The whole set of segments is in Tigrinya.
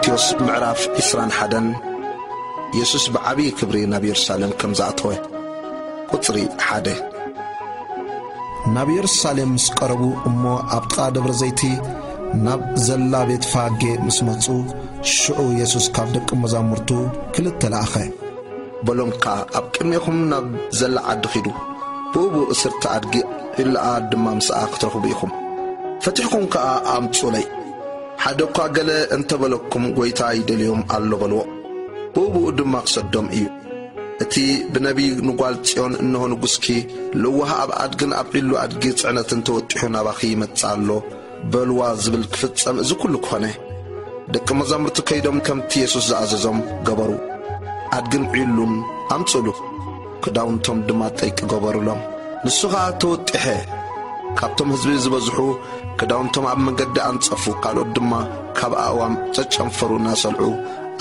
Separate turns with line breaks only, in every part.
ማቴዎስ ምዕራፍ 21 ኢየሱስ بعبي كبري ናብ ኢየሩሳሌም ከም ዘኣተወ ቁጽሪ 1 ናብ ኢየሩሳሌም ምስ ቀረቡ እሞ ኣብ ጥቓ ደብረ ዘይቲ ናብ ዘላ ቤት ፋጌ ምስ መጹ ሽዑ ኢየሱስ ካብ ደቀ መዛሙርቱ ክልተ ለኣኸ በሎምካ ኣብ ቅድሚኹም ናብ ዘላ ዓዲ ኺዱ ብኡቡ እስርተ ኣድጊ ኢልኣ ድማ ምስኣ ክትረኽቡ ኢኹም ፈቲሕኩም ከኣ ኣምጹለይ ሓደ እኳ ገለ እንተበለኩም ጐይታ ይደልዮም ኣሎ በልዎ ብኡብኡ ድማ ክሰዶም እዩ እቲ ብነቢ ንጓል ጽዮን እንሆ ንጉስኪ ልዋህ ኣብ ኣድግን ኣብ ዒሉ ኣድጊ ጽዕነትን ተወጢሑ ናባኺ ይመጽእ ኣሎ በልዋ ዝብል ክፍጸም እዚ ኩሉ ክኾነ ደቀ መዛሙርቱ ከይዶም ከምቲ ኢየሱስ ዝኣዘዞም ገበሩ ኣድግን ዒሉን ኣምጽሉ ክዳውንቶም ድማ ጠይቂ ገበሩሎም ንሱ ኸኣ ተወጢሐ ካብቶም ህዝቢ ዝበዝሑ ክዳውንቶም ኣብ መንገዲ ኣንጸፉ ካልኦት ድማ ካብ ኣእዋም ጨጨንፈሩ እናሰልዑ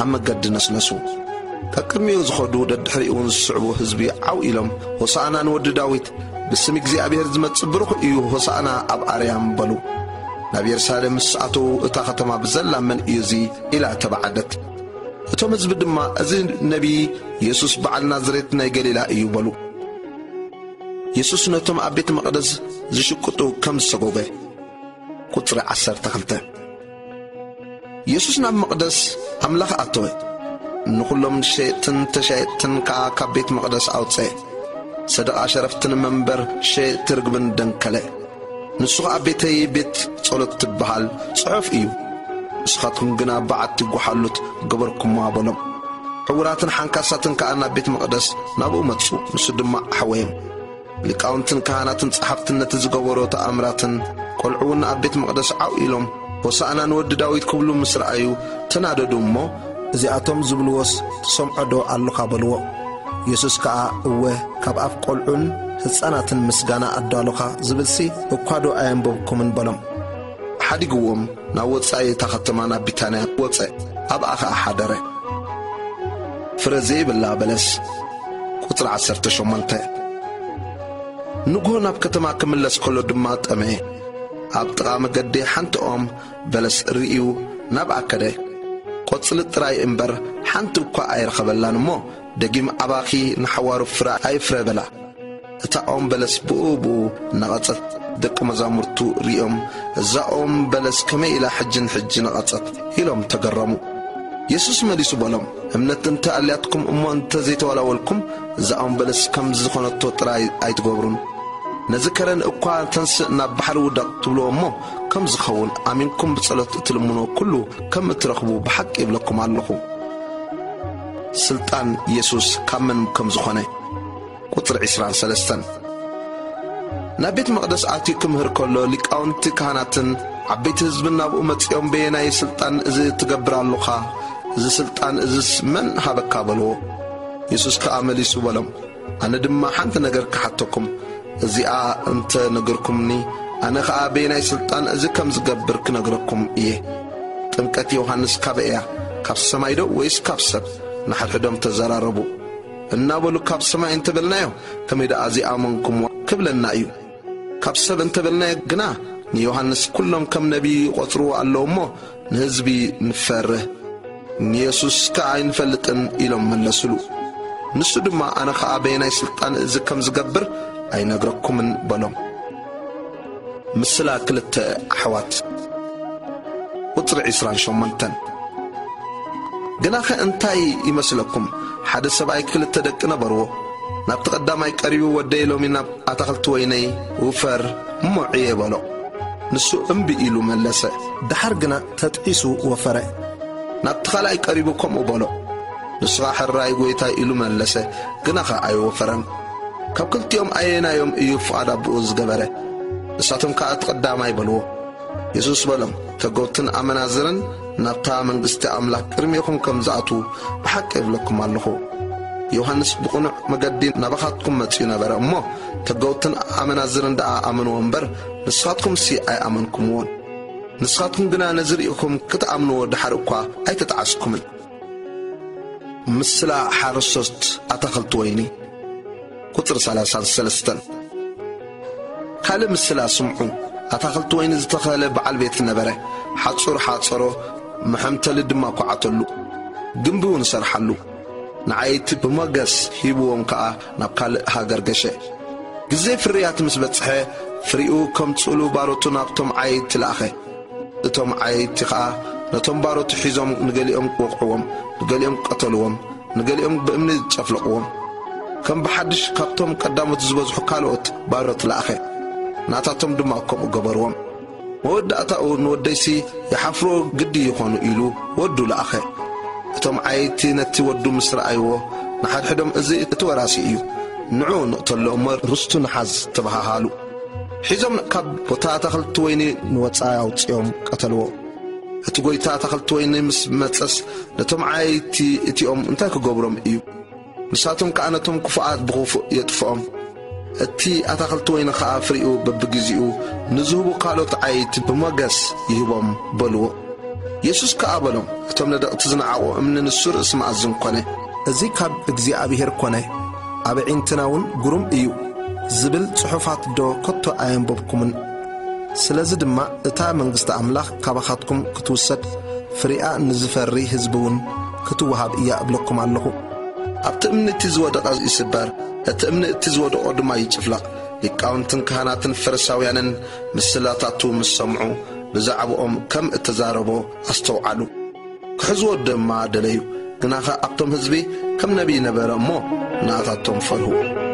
ኣብ መንገዲ ነስነሱ ከቅድሚኡ ዝኸዱ ደድሕሪኡን ዝስዕቡ ህዝቢ ዓው ኢሎም ሆሳዕና ንወዲ ዳዊት ብስም እግዚኣብሔር ዝመጽእ ብሩኽ እዩ ሆሳዕና ኣብ ኣርያም በሉ ናብ ኢየሩሳሌም ምስ ኣተዉ እታ ከተማ ብዘላ መን እዩ እዚ ኢላ ተባዓደት እቶም ህዝቢ ድማ እዚ ነቢይ ኢየሱስ በዓል ናዝሬት ናይ ገሊላ እዩ በሉ ኢየሱስ ነቶም ኣብ ቤተ መቕደስ ዝሽቅጡ ከም ዝሰጎገ ቁጽሪ 12 ኢየሱስ ናብ መቕደስ ኣምላኽ ኣተወ ንኹሎም ሸየጥትን ተሸየጥትን ከዓ ካብ ቤት መቕደስ ኣውፅአ ሰደቓ ሸረፍትን መንበር ሸየጥቲ ርግብን ደንከለ ንሱ ኸዓ ቤተይ ቤት ጸሎት ትበሃል ጽሑፍ እዩ ንስኻትኩም ግና በዓቲ ጓሓሉት ገበርኩማ በሎም ሕውራትን ሓንካሳትን ከዓ ናብ ቤት መቕደስ ናብኡ መጹ ንሱ ድማ ኣሕወዮም ሊቃውንትን ካህናትን ጸሓፍትን ነቲ ዝገበሮ ተኣምራትን ቆልዑውን ኣብ ቤት መቕደስ ዓው ኢሎም ሆሳዕና ንወዲ ዳዊት ክብሉ ምስ ረኣዩ ተናደዱ እሞ እዚኣቶም ዝብልዎስ ትሰምዖ ዶ ኣለኻ በልዎ ኢየሱስ ከዓ እወ ካብ ኣፍ ቆልዑን ህፃናትን ምስጋና ኣዳሎኻ ዝብልሲ እኳ ዶ ኣየንበብኩምን በሎም ሓዲግዎም ናብ ወጻኢ እታ ከተማ ናብ ቢታንያ ወፀ ኣብኣ ከዓ ሓደረ ፍረ ዘይብላ በለስ ቁጽሪ 18 ንጉሆ ናብ ከተማ ክምለስ ከሎ ድማ ጠመየ ኣብ ጥቓ መገዲ ሓንቲ ኦም በለስ ርእዩ ናብ ኣከደ ቆጽሊ ጥራይ እምበር ሓንቲ እኳ ኣይረኸበላን እሞ ደጊም ኣባኺ ንሓዋሩ ፍረ ኣይፍረ በላ እታ ኦም በለስ ብኡብኡ ነቐጸት ደቀ መዛሙርቱ ሪኦም እዛ ኦም በለስ ከመይ ኢላ ሕጅን ነቐጸት ኢሎም ተገረሙ ኢየሱስ መሊሱ በሎም እምነት እንተ ኣልያትኩም እሞ እንተ ዘይተወላወልኩም እዛ ኦም በለስ ከም ዝኾነቶ ጥራይ ኣይትገብሩን ነዝከረን እኳ ተንስእ ናብ ባሕሪ ውደቕ ትብልዎ እሞ ከም ዝኸውን ኣሚንኩም ብጸሎት እትልምኖ ኩሉ ከም እትረኽቡ ብሓቂ ይብለኩም ኣለኹ ስልጣን ኢየሱስ ካብ መን ከም ዝኾነ ቁጽሪ 23 ናብ ቤት መቕደስ ኣትዩ ክምህር ከሎ ሊቃውንቲ ካህናትን ዓበይቲ ህዝብን ናብኡ መጺኦም በየናይ ስልጣን እዚ ትገብር ኣለኻ እዚ ስልጣን እዚስ መን ሃበካ በልዎ ኢየሱስ ከዓ መሊሱ በሎም ኣነ ድማ ሓንቲ ነገር ክሓተኩም እዚኣ እንተ ነገርኩምኒ ኣነ ከዓ በየናይ ስልጣን እዚ ከም ዝገብር ክነግረኩም እየ ጥምቀት ዮሐንስ ካብ እያ ካብ ሰማይ ዶ ወይስ ካብ ሰብ ንሓድሕዶም ተዘራረቡ እናበሉ ካብ ሰማይ እንተበልናዮ ከመይ ደኣ ዝኣመንኩም ክብለና እዩ ካብ ሰብ እንተበልናዮ ግና ንዮሐንስ ኩሎም ከም ነቢይ ይቆጽርዎ ኣለዎ እሞ ንህዝቢ ንፈርህ ንኢየሱስ ከዓ ኣይንፈልጥን ኢሎም መለሱሉ ንሱ ድማ ኣነ ከዓ በየናይ ስልጣን እዚ ከም ዝገብር ኣይነግረኩምን በሎም ምስላ ክልተ ኣሕዋት ቁጽሪ 28 ግናኸ እንታይ ይመስለኩም ሓደ ሰብኣይ ክልተ ደቂ ነበርዎ ናብቲ ቀዳማይ ቀሪቡ ወደይ ሎሚ ናብ ኣታኽልቲ ወይነይ ውፈር እሞዕየ በሎ ንሱ እምቢ ኢሉ መለሰ ድሓር ግና ተጥዒሱ ወፈረ ናብቲ ካልኣይ ቀሪቡ ከምኡ በሎ ንስኻ ሕራይ ጐይታ ኢሉ መለሰ ግናኸ ኣይወፈረን ካብ ክልቲኦም ኣየናዮም እዩ ፍቓድ ኣቦኡ ዝገበረ ንሳቶም ከዓ ተቐዳማይ በልዎ ኢየሱስ በሎም ተጐብትን ኣመናዝርን ናብታ መንግሥቲ ኣምላኽ ቅድሚኹም ከም ዝኣትዉ ብሓቂ ይብለኩም ኣለኹ ዮሐንስ ብቕኑዕ መገዲ ናባኻትኩም መጺኡ ነበረ እሞ ተጐብትን ኣመናዝርን ደኣ ኣመንዎ እምበር ንስኻትኩም ሲ ኣይኣመንኩምዎን ንስኻትኩም ግና ነዚ ርኢኹም ክትኣምንዎ ድሓር እኳ ኣይተጠዓስኩምን ምስላ ሓረስቶት ኣታኽልቲ ወይኒ ቁጽሪ 33 ካልእ ምስላ ስምዑ ኣታኽልቲ ወይኒ ዝተኸለ በዓል ቤት ነበረ ሓጹር ሓጸሮ محمتل دما كعتلو جنبون سرحلو نعيت بمجس هيبوهم كأ نبكال هاجر جشة جزء فريات مسبتها فريقو كم تسولو باروتو نابتم عيت تلاخه توم عيت تخا نتوم باروت حيزم نقليهم وقعهم نقليهم قتلوهم نقليهم بأمن تشفلقهم كم بحدش كابتم قدامت زبز حكالوت باروت لاخه ناتاتم دماكم وقبروهم ود أتاو نوديسي يحفرو قدي يخونو إلو ودو لاخه توم عيت نتي ودو مصر أيوه نحد حدهم ازي اتوراسي ايو نعو نقتلو أمر رستو نحاز تبهالو حيزم كاب بوتا تخلت ويني نواتسايا وتسيوم قتلوه اتقوي تا تخلت ويني متسس نتوم عايتي اتيوم انتاك قبرم ايو نساتهم كأنتهم كفاءات بغوفو يطفئهم اتي اتخلت ويني خاا فريقو ببقزيو نزهبو قالوت عايت بمقس يهبهم بلو يسوس كأبلهم اتوم ندق تزنعو امن نسور اسم عزم قني ازي كاب اقزي ابيهر قني ابعين تناون قرم ايو زبل صحفات دو كتو آيان بوبكمن سلازد ما اتا منغست املاخ كابخاتكم كتوسد فريقا نزفري هزبون كتوهاب إيا أبلكم اللهو أبتأمن التزواد قاز إسبار أتأمن التزواد قدما يتفلق يكاونتن كهاناتن فرساويانا مسلاتاتو مسسمعو بزعبهم كم اتزاربو أستوعالو كحزواد ما دليو قناخا أبتم هزبي كم نبي نبرا مو ناتاتهم فرهو